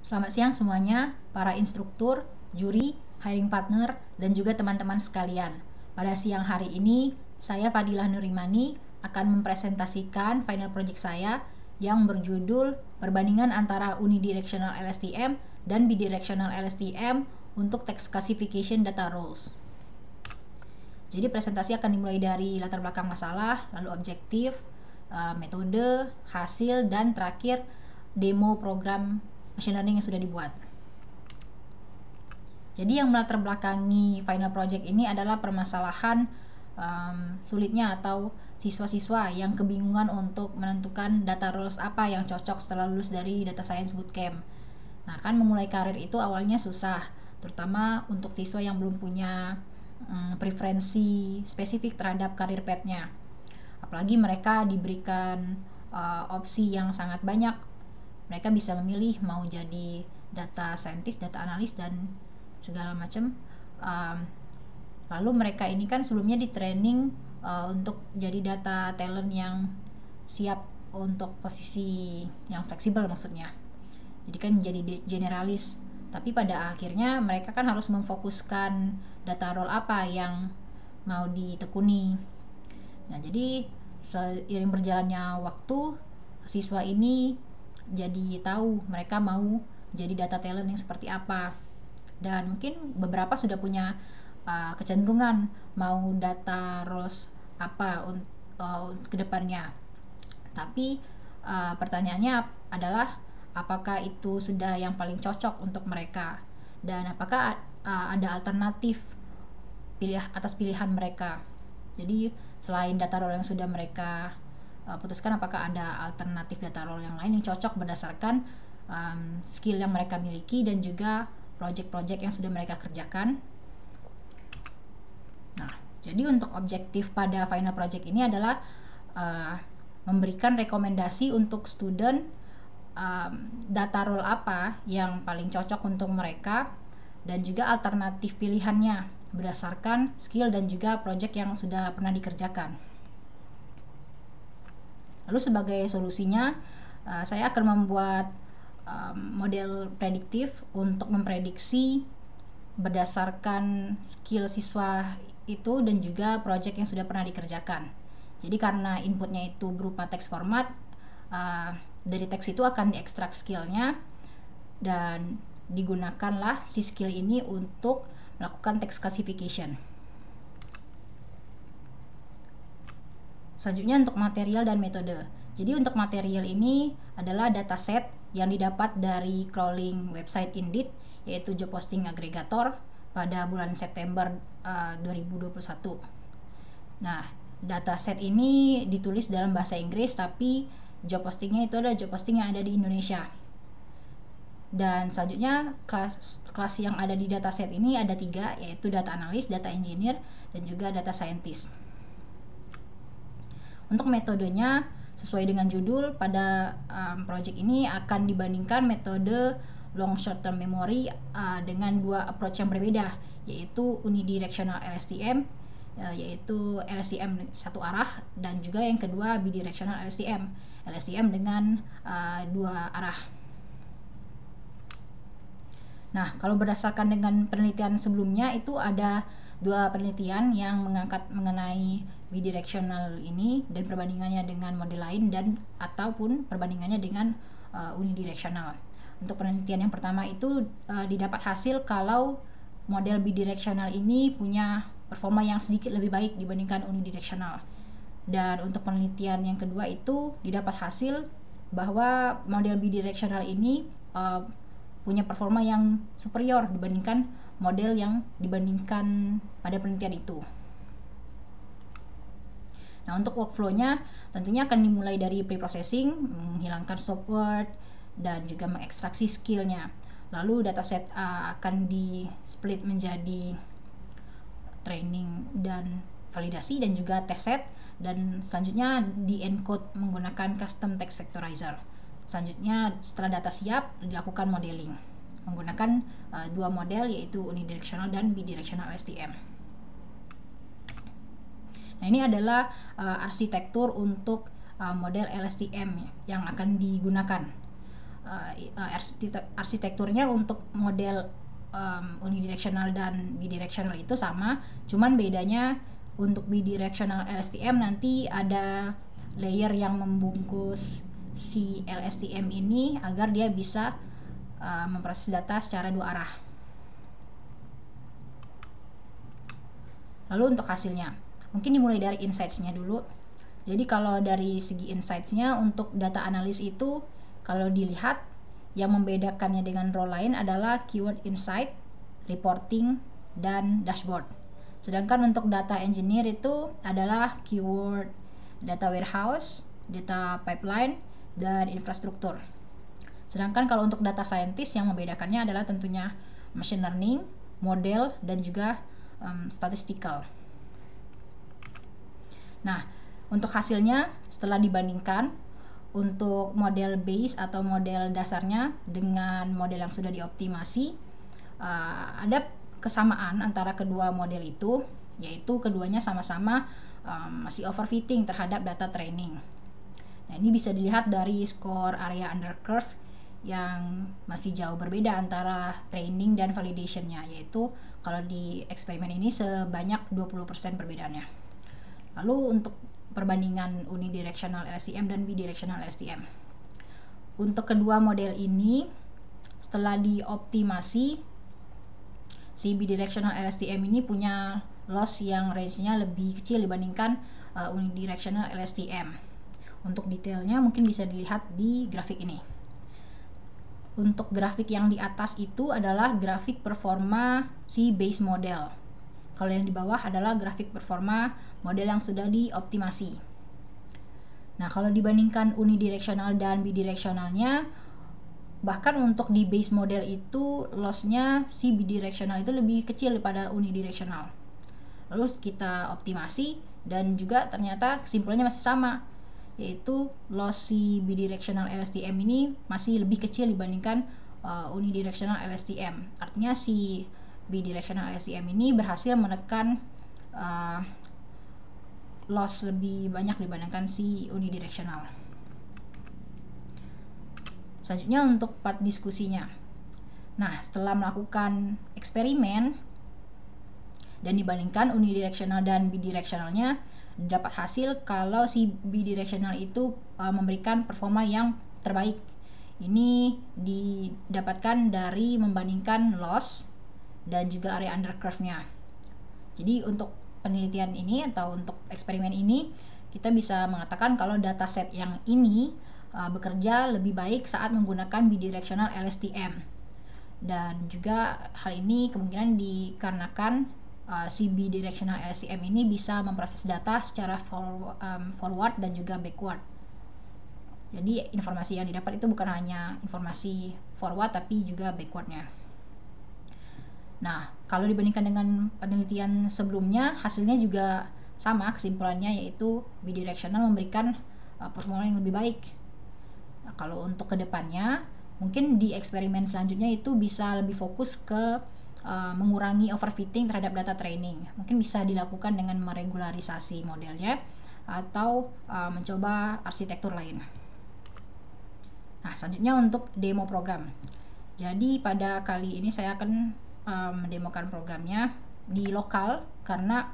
Selamat siang semuanya, para instruktur, juri, hiring partner, dan juga teman-teman sekalian. Pada siang hari ini, saya Fadilah Nurimani akan mempresentasikan final project saya yang berjudul perbandingan antara unidirectional LSTM dan bidirectional LSTM untuk text classification data roles. Jadi presentasi akan dimulai dari latar belakang masalah, lalu objektif, metode, hasil, dan terakhir demo program machine learning yang sudah dibuat. Jadi yang melatar belakangi final project ini adalah permasalahan sulitnya atau siswa-siswa yang kebingungan untuk menentukan data roles apa yang cocok setelah lulus dari data science bootcamp. Nah, kan memulai karir itu awalnya susah, terutama untuk siswa yang belum punya preferensi spesifik terhadap karir path-nya. Apalagi mereka diberikan opsi yang sangat banyak. Mereka bisa memilih mau jadi data scientist, data analis, dan segala macam. Lalu mereka ini kan sebelumnya di training untuk jadi data talent yang siap untuk posisi yang fleksibel maksudnya. Jadi kan jadi generalis. Tapi pada akhirnya mereka kan harus memfokuskan data role apa yang mau ditekuni. Nah, jadi seiring berjalannya waktu, siswa ini jadi tahu mereka mau jadi data talent yang seperti apa, dan mungkin beberapa sudah punya kecenderungan mau data roles apa ke depannya. Tapi pertanyaannya adalah apakah itu sudah yang paling cocok untuk mereka, dan apakah ada alternatif atas pilihan mereka. Jadi selain data role yang sudah mereka putuskan, apakah ada alternatif data role yang lain yang cocok berdasarkan skill yang mereka miliki dan juga project-project yang sudah mereka kerjakan. Nah, jadi untuk objektif pada final project ini adalah memberikan rekomendasi untuk student data role apa yang paling cocok untuk mereka dan juga alternatif pilihannya berdasarkan skill dan juga project yang sudah pernah dikerjakan. Lalu sebagai solusinya, saya akan membuat model prediktif untuk memprediksi berdasarkan skill siswa itu dan juga project yang sudah pernah dikerjakan. Jadi karena inputnya itu berupa teks format, dari teks itu akan diekstrak skillnya dan digunakanlah si skill ini untuk melakukan text classification. Selanjutnya untuk material dan metode. Jadi untuk material ini adalah dataset yang didapat dari crawling website Indeed, yaitu job posting aggregator pada bulan September 2021. Nah, dataset ini ditulis dalam bahasa Inggris, tapi job postingnya itu adalah job posting yang ada di Indonesia. Dan selanjutnya kelas yang ada di dataset ini ada 3, yaitu data analis, data engineer, dan juga data scientist. Untuk metodenya, sesuai dengan judul, pada project ini akan dibandingkan metode long short term memory dengan 2 approach yang berbeda, yaitu unidirectional LSTM, yaitu LSTM satu arah, dan juga yang kedua bidirectional LSTM dengan 2 arah. Nah, kalau berdasarkan dengan penelitian sebelumnya, itu ada 2 penelitian yang mengangkat mengenai bidirectional ini dan perbandingannya dengan model lain dan ataupun perbandingannya dengan unidirectional. Untuk penelitian yang pertama itu didapat hasil kalau model bidirectional ini punya performa yang sedikit lebih baik dibandingkan unidirectional. Dan untuk penelitian yang kedua itu didapat hasil bahwa model bidirectional ini punya performa yang superior dibandingkan model yang dibandingkan pada penelitian itu. Nah, untuk workflow-nya tentunya akan dimulai dari pre-processing, menghilangkan stop word, dan juga mengekstraksi skill-nya. Lalu dataset akan di-split menjadi training dan validasi dan juga test set, dan selanjutnya di-encode menggunakan custom text vectorizer. Selanjutnya setelah data siap, dilakukan modeling menggunakan 2 model, yaitu unidirectional dan bidirectional LSTM. Nah, ini adalah arsitektur untuk model LSTM yang akan digunakan. arsitekturnya untuk model unidirectional dan bidirectional itu sama, cuman bedanya untuk bidirectional LSTM nanti ada layer yang membungkus si LSTM ini agar dia bisa memproses data secara dua arah. Lalu untuk hasilnya, mungkin dimulai dari insights-nya dulu. Jadi kalau dari segi insights-nya untuk data analis itu, kalau dilihat yang membedakannya dengan role lain adalah keyword insight, reporting, dan dashboard. Sedangkan untuk data engineer itu adalah keyword data warehouse, data pipeline, dan infrastruktur. Sedangkan kalau untuk data scientist yang membedakannya adalah tentunya machine learning, model, dan juga statistical. Nah, untuk hasilnya setelah dibandingkan untuk model base atau model dasarnya dengan model yang sudah dioptimasi, ada kesamaan antara kedua model itu, yaitu keduanya sama-sama masih overfitting terhadap data training. Nah, ini bisa dilihat dari skor area under curve yang masih jauh berbeda antara training dan validationnya, yaitu kalau di eksperimen ini sebanyak 20% perbedaannya. Lalu untuk perbandingan unidirectional LSTM dan bidirectional LSTM. Untuk kedua model ini setelah dioptimasi, si bidirectional LSTM ini punya loss yang range-nya lebih kecil dibandingkan unidirectional LSTM. Untuk detailnya mungkin bisa dilihat di grafik ini. Untuk grafik yang di atas itu adalah grafik performa si base model. Kalau yang di bawah adalah grafik performa model yang sudah dioptimasi. Nah, kalau dibandingkan unidirectional dan bidirectionalnya, bahkan untuk di base model itu loss-nya si bidirectional itu lebih kecil daripada unidirectional. Lalu kita optimasi dan juga ternyata kesimpulannya masih sama, yaitu loss si bidirectional LSTM ini masih lebih kecil dibandingkan unidirectional LSTM. Artinya si bidirectional LSTM ini berhasil menekan loss lebih banyak dibandingkan si unidirectional. Selanjutnya untuk part diskusinya. Nah, setelah melakukan eksperimen dan dibandingkan unidirectional dan bidirectionalnya, dapat hasil kalau si bidirectional itu memberikan performa yang terbaik. Ini didapatkan dari membandingkan loss dan juga area under curve-nya. Jadi untuk penelitian ini atau untuk eksperimen ini, kita bisa mengatakan kalau dataset yang ini bekerja lebih baik saat menggunakan bidirectional LSTM. Dan juga hal ini kemungkinan dikarenakan si bidirectional LSTM ini bisa memproses data secara forward dan juga backward. Jadi informasi yang didapat itu bukan hanya informasi forward tapi juga backwardnya. Nah, kalau dibandingkan dengan penelitian sebelumnya, hasilnya juga sama kesimpulannya, yaitu bidirectional memberikan performa yang lebih baik. Nah, kalau untuk kedepannya, mungkin di eksperimen selanjutnya itu bisa lebih fokus ke mengurangi overfitting terhadap data training. Mungkin bisa dilakukan dengan meregularisasi modelnya atau mencoba arsitektur lain. Nah, selanjutnya untuk demo program. Jadi pada kali ini saya akan mendemokan programnya di lokal karena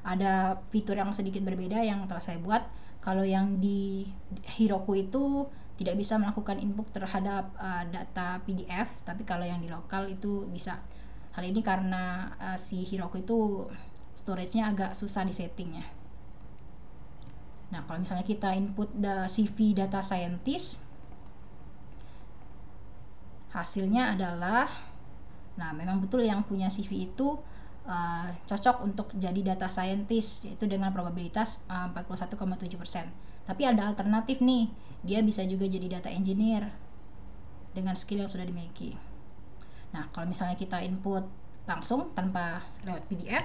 ada fitur yang sedikit berbeda yang telah saya buat. Kalau yang di Heroku itu tidak bisa melakukan input terhadap data PDF, tapi kalau yang di lokal itu bisa. Hal ini karena si Heroku itu storage-nya agak susah di settingnya. Nah, kalau misalnya kita input CV data scientist, hasilnya adalah, nah memang betul yang punya CV itu cocok untuk jadi data scientist, yaitu dengan probabilitas 41,7%. Tapi ada alternatif nih, dia bisa juga jadi data engineer dengan skill yang sudah dimiliki. Nah, kalau misalnya kita input langsung tanpa lewat PDF,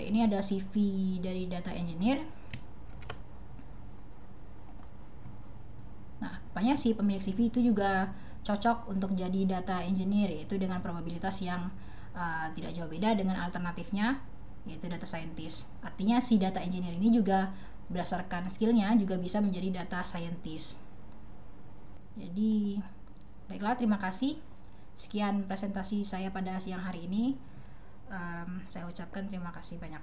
ini ada CV dari data engineer. Nah, rupanya si pemilik CV itu juga cocok untuk jadi data engineer, yaitu dengan probabilitas yang tidak jauh beda dengan alternatifnya, yaitu data scientist. Artinya si data engineer ini juga berdasarkan skillnya juga bisa menjadi data scientist. Jadi Baiklah, terima kasih. Sekian presentasi saya pada siang hari ini. Saya ucapkan terima kasih banyak.